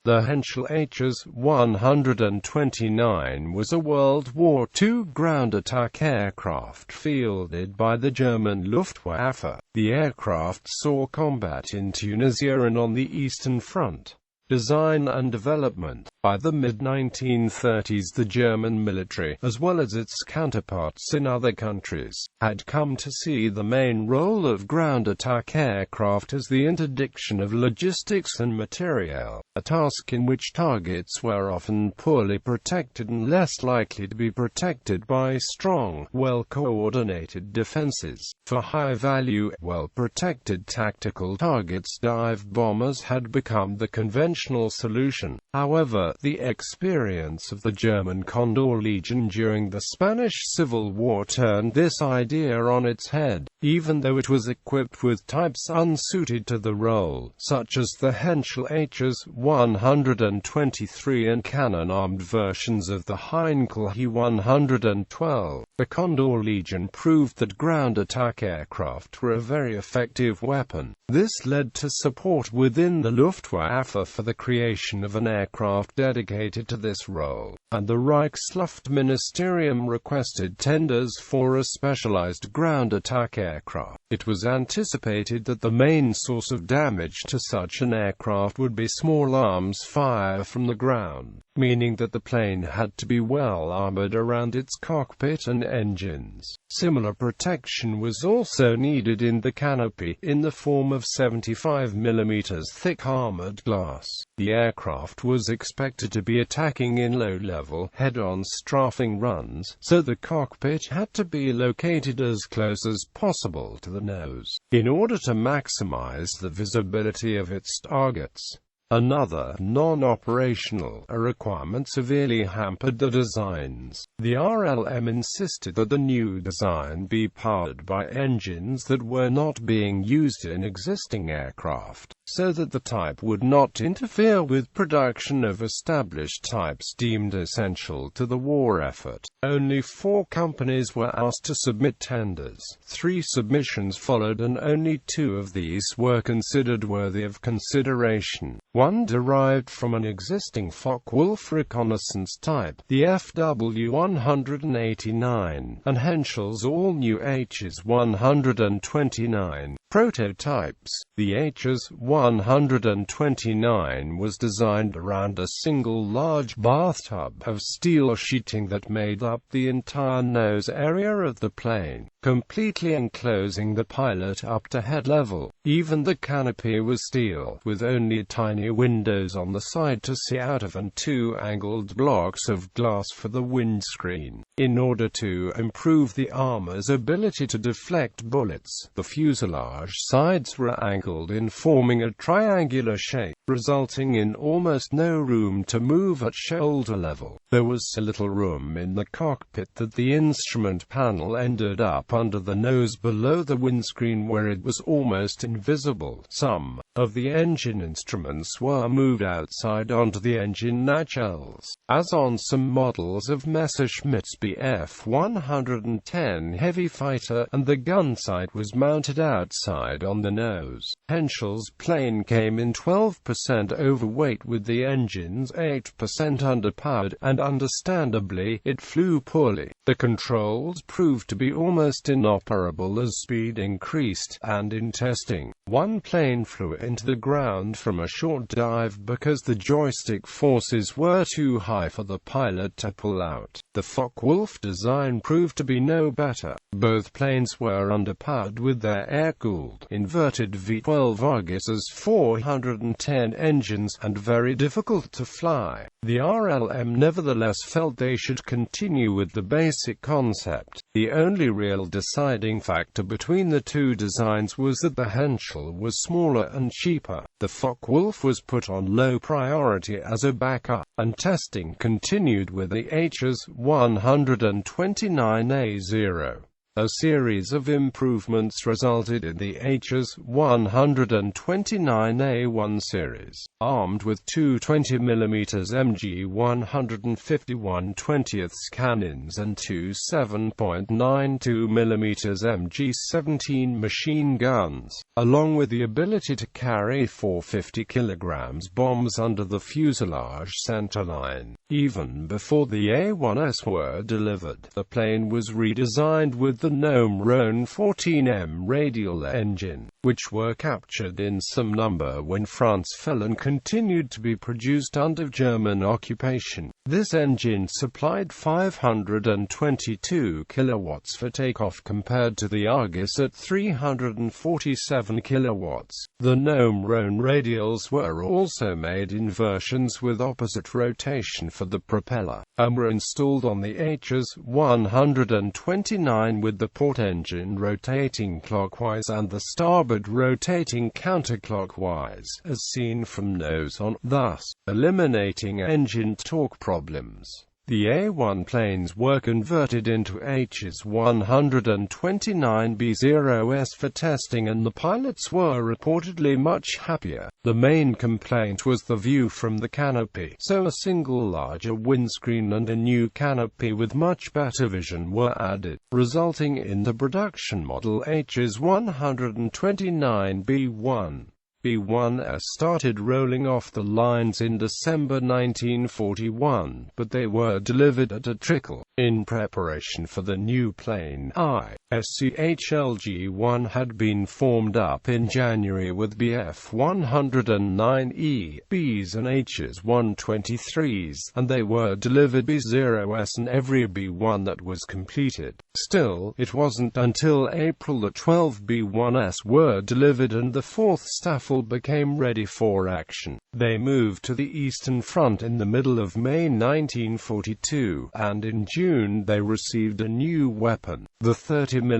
The Henschel Hs 129 was a World War II ground attack aircraft fielded by the German Luftwaffe. The aircraft saw combat in Tunisia and on the Eastern Front. Design and development. By the mid-1930s, the German military, as well as its counterparts in other countries, had come to see the main role of ground attack aircraft as the interdiction of logistics and materiel, a task in which targets were often poorly protected and less likely to be protected by strong, well-coordinated defenses. For high-value, well-protected tactical targets, dive bombers had become the conventional solution. However, the experience of the German Condor Legion during the Spanish Civil War turned this idea on its head. Even though it was equipped with types unsuited to the role, such as the Henschel Hs 123 and cannon-armed versions of the Henschel He 112, the Condor Legion proved that ground attack aircraft were a very effective weapon. This led to support within the Luftwaffe for the creation of an aircraft dedicated to this role, and the Reichsluftministerium requested tenders for a specialized ground attack aircraft. It was anticipated that the main source of damage to such an aircraft would be small arms fire from the ground, meaning that the plane had to be well armored around its cockpit and engines. Similar protection was also needed in the canopy, in the form of 75 mm thick armored glass. The aircraft was expected to be attacking in low-level, head-on strafing runs, so the cockpit had to be located as close as possible to the nose, in order to maximize the visibility of its targets. Another, non-operational, requirement severely hampered the designs. The RLM insisted that the new design be powered by engines that were not being used in existing aircraft, so that the type would not interfere with production of established types deemed essential to the war effort. Only 4 companies were asked to submit tenders. 3 submissions followed, and only 2 of these were considered worthy of consideration. One derived from an existing Focke-Wulf reconnaissance type, the FW-189, and Henschel's all-new Hs 129 prototypes. The Hs 129 was designed around a single large bathtub of steel sheeting that made up the entire nose area of the plane, completely enclosing the pilot up to head level. Even the canopy was steel, with only tiny windows on the side to see out of and 2 angled blocks of glass for the windscreen. In order to improve the armor's ability to deflect bullets, the fuselage sides were angled in forming a triangular shape, resulting in almost no room to move at shoulder level. There was so little room in the cockpit that the instrument panel ended up under the nose below the windscreen, where it was almost invisible. Some of the engine instruments were moved outside onto the engine nacelles, as on some models of Messerschmitt's Bf 110 heavy fighter, and the gun sight was mounted outside on the nose. Henschel's plane came in 12% overweight, with the engines 8% underpowered, and understandably, it flew poorly. The controls proved to be almost inoperable as speed increased, and in testing, one plane flew into the ground from a short dive because the joystick forces were too high for the pilot to pull out. The Focke-Wulf design proved to be no better. Both planes were underpowered with their air-cooled, inverted V12 Argos's 410 engines, and very difficult to fly. The RLM nevertheless felt they should continue with the basic concept. The only real deciding factor between the 2 designs was that the Henschel was smaller and cheaper. The Focke-Wulf was put on low priority as a backup, and testing continued with the Hs 129A0. A series of improvements resulted in the Hs 129A1 series, armed with two 20mm MG 151 20th cannons and two 7.92mm MG 17 machine guns, along with the ability to carry 450 kg bombs under the fuselage centerline. Even before the A1s were delivered, the plane was redesigned with the Gnome 14M radial engine, which were captured in some number when France fell and continued to be produced under German occupation. This engine supplied 522 kilowatts for takeoff compared to the Argus at 347 kilowatts. The Gnome radials were also made in versions with opposite rotation for the propeller, and were installed on the Hs 129 with the port engine rotating clockwise and the starboard rotating counterclockwise, as seen from nose on, thus eliminating engine torque problems. The A1 planes were converted into Hs 129B0s for testing, and the pilots were reportedly much happier. The main complaint was the view from the canopy, so a single larger windscreen and a new canopy with much better vision were added, resulting in the production model Hs 129B1. B1s started rolling off the lines in December 1941, but they were delivered at a trickle. In preparation for the new plane, ISCHLG-1 had been formed up in January with Bf-109E, Bs and Hs 123s, and they were delivered B0s and every B1 that was completed. Still, it wasn't until April that 12 B1s were delivered and the 4th Staffel became ready for action. They moved to the Eastern Front in the middle of May 1942, and in June they received a new weapon, the 30mm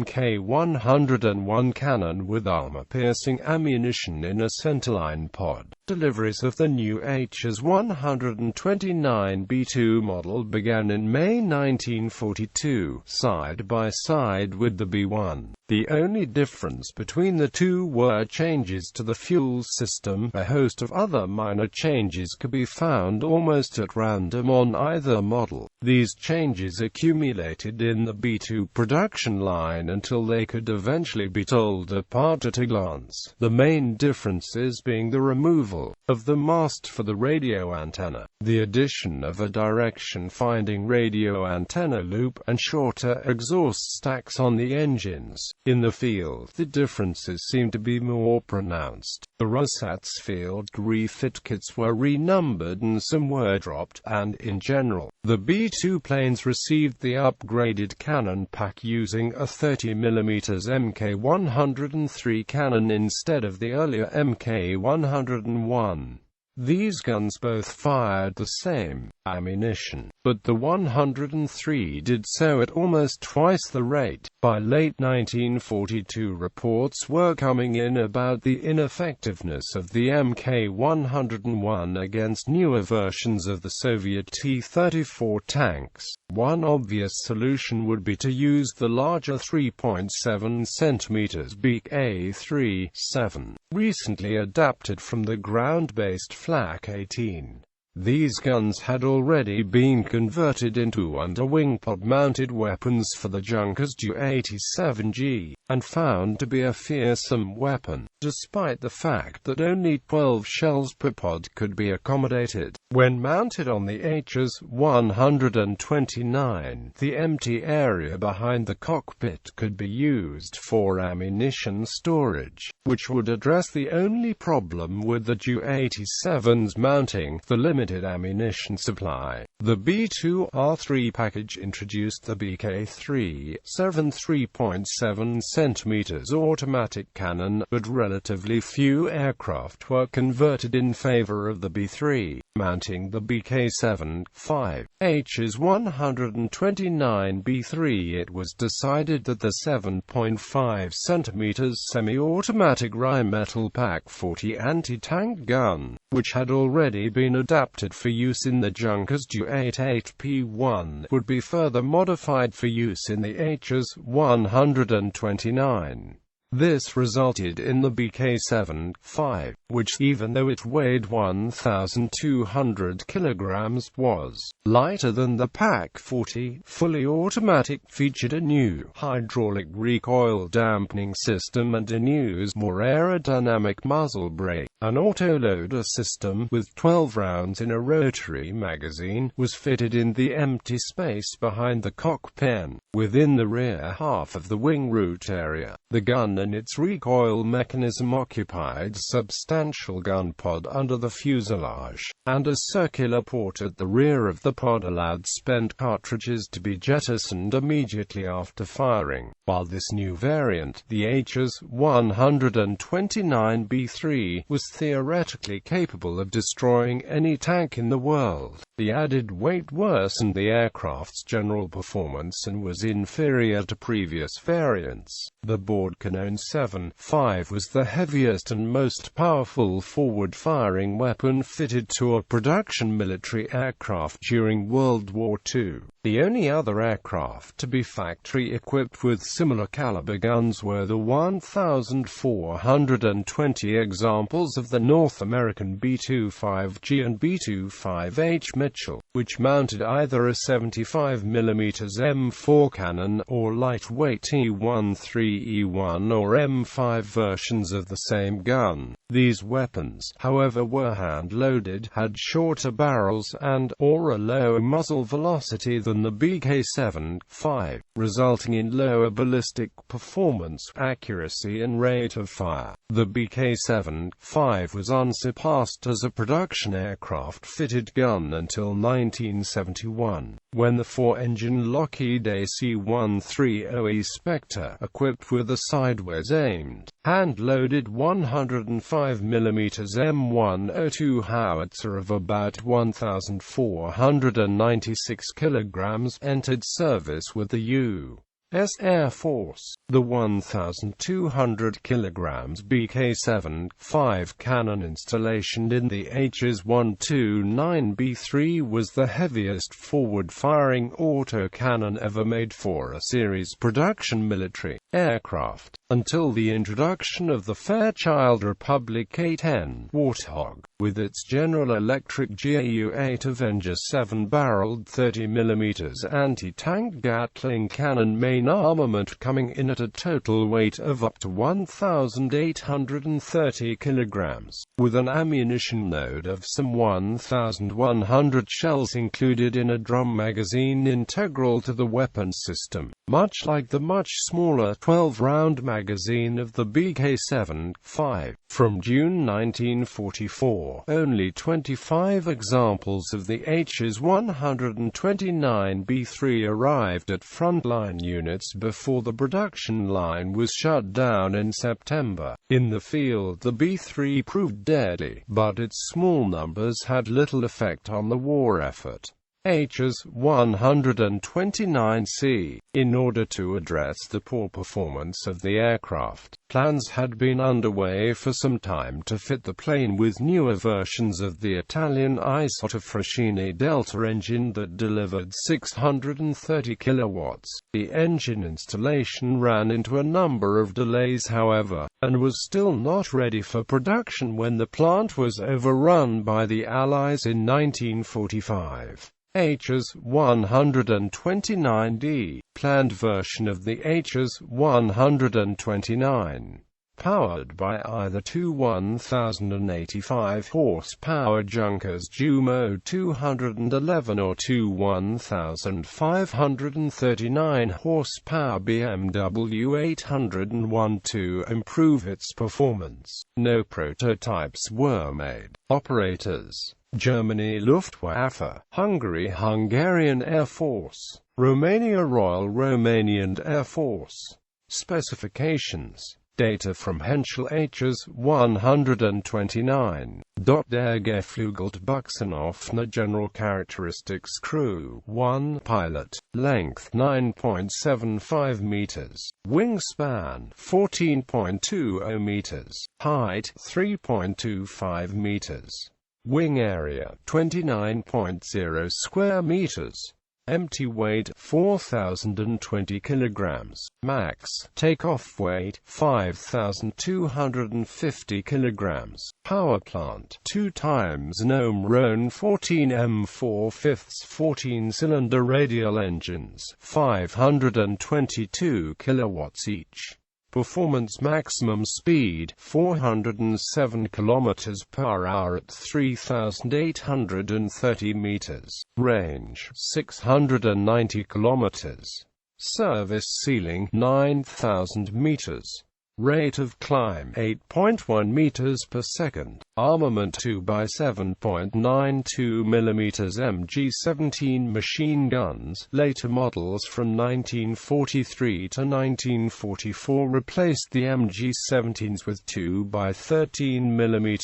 Mk101 cannon with armor-piercing ammunition in a centerline pod. Deliveries of the new Hs 129B2 model began in May 1942, side by side with the B1. The only difference between the two were changes to the fuel system. A host of other minor changes could be found almost at random on either model. These changes accumulated in the B2 production line until they could eventually be told apart at a glance, the main differences being the removal of the mast for the radio antenna, the addition of a direction-finding radio antenna loop, and shorter exhaust stacks on the engines. In the field, the differences seem to be more pronounced. The Rossat's field refit kits were renumbered and some were dropped, and, in general, the B2 planes received the upgraded cannon pack using a 30mm Mk103 cannon instead of the earlier Mk101. These guns both fired the same ammunition, but the 103 did so at almost twice the rate. By late 1942, reports were coming in about the ineffectiveness of the Mk101 against newer versions of the Soviet T-34 tanks. One obvious solution would be to use the larger 3.7 cm beak A-37, recently adapted from the ground-based Flak 18. These guns had already been converted into under-wing pod-mounted weapons for the Junkers Ju-87G, and found to be a fearsome weapon, despite the fact that only 12 shells per pod could be accommodated. When mounted on the Hs 129, the empty area behind the cockpit could be used for ammunition storage, which would address the only problem with the Ju-87's mounting, the limited ammunition supply. The B2R3 package introduced the BK3, 3.7 cm automatic cannon, but relatively few aircraft were converted in favor of the B3. Mounting the BK-7-5 Hs 129B3, it was decided that the 7.5 cm semi-automatic Rheinmetall Pak-40 anti-tank gun, which had already been adapted for use in the Junkers Ju-88P1, would be further modified for use in the Hs 129. This resulted in the BK-7-5, which, even though it weighed 1,200 kilograms, was lighter than the Pak-40. Fully automatic, featured a new hydraulic recoil dampening system and a new, more aerodynamic muzzle brake. An autoloader system, with 12 rounds in a rotary magazine, was fitted in the empty space behind the cockpit, within the rear half of the wing root area. The gun and its recoil mechanism occupied a substantial gun pod under the fuselage, and a circular port at the rear of the pod allowed spent cartridges to be jettisoned immediately after firing. While this new variant, the Hs 129B3, was theoretically capable of destroying any tank in the world, the added weight worsened the aircraft's general performance and was inferior to previous variants. The Bordkanone 7.5 was the heaviest and most powerful forward-firing weapon fitted to a production military aircraft during World War II. The only other aircraft to be factory-equipped with similar caliber guns were the 1,420 examples of the North American B-25G and B-25H Mitchell, which mounted either a 75mm M4 cannon or lightweight E-13E1 or M5 versions of the same gun. These weapons, however, were hand-loaded, had shorter barrels and, or a lower muzzle velocity than the BK-7-5, resulting in lower ballistic performance, accuracy and rate of fire. The BK-7-5 was unsurpassed as a production aircraft-fitted gun until 1971, when the four-engine Lockheed AC-130E Spectre, equipped with a sideways-aimed, hand-loaded 105mm M102 howitzer of about 1,496 kilograms, entered service with the U.S. Air Force. The 1,200 kilograms BK-7-5 cannon installation in the Hs 129B3 was the heaviest forward-firing autocannon ever made for a series production military aircraft, until the introduction of the Fairchild Republic A-10 Warthog, with its General Electric GAU-8 Avenger 7-barreled 30mm anti-tank Gatling cannon, main armament coming in at a total weight of up to 1,830 kilograms, with an ammunition load of some 1,100 shells included in a drum magazine integral to the weapon system, much like the much smaller 12-round magazine of the BK-7-5. From June 1944, only 25 examples of the Hs 129B3 arrived at frontline units before the production line was shut down in September. In the field, the B3 proved deadly, but its small numbers had little effect on the war effort. Hs 129C. In order to address the poor performance of the aircraft, plans had been underway for some time to fit the plane with newer versions of the Italian Isotta Fraschini Delta engine that delivered 630 kilowatts. The engine installation ran into a number of delays, however, and was still not ready for production when the plant was overrun by the Allies in 1945. Hs 129D, planned version of the Hs 129, powered by either two 1,085 horsepower Junkers Jumo 211 or two 1,539 horsepower BMW 801 to improve its performance. No prototypes were made. Operators: Germany Luftwaffe, Hungary Hungarian Air Force, Romania Royal Romanian Air Force. Specifications. Data from Henschel Hs 129. Der geflügelte Buchsenaufner. General characteristics. Crew 1 pilot, length 9.75 meters, wingspan 14.20 meters, height 3.25 meters, wing area 29.0 square meters. Empty weight 4,020 kilograms. Max takeoff weight 5,250 kilograms. Power plant 2 times Gnome 14 M4/5 14-cylinder radial engines, 522 kilowatts each. Performance maximum speed 407 km per hour at 3,830 meters. Range 690 kilometers. Service ceiling 9,000 meters. Rate of climb 8.1 meters per second. Armament 2 by 7.92 mm MG-17 machine guns. Later models from 1943 to 1944 replaced the MG-17s with 2 by 13 mm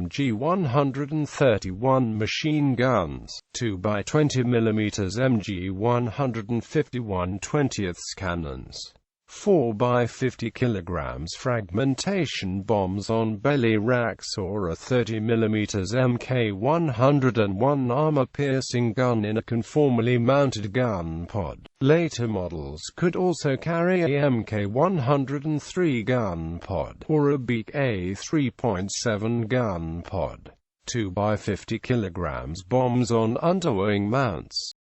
MG-131 machine guns, 2 by 20 mm MG-151 20th cannons, 4 by 50 kilograms fragmentation bombs on belly racks, or a 30 mm Mk101 armor-piercing gun in a conformally mounted gun pod. Later models could also carry a Mk103 gun pod, or a Beak A3.7 gun pod. 2 by 50 kilograms bombs on underwing mounts.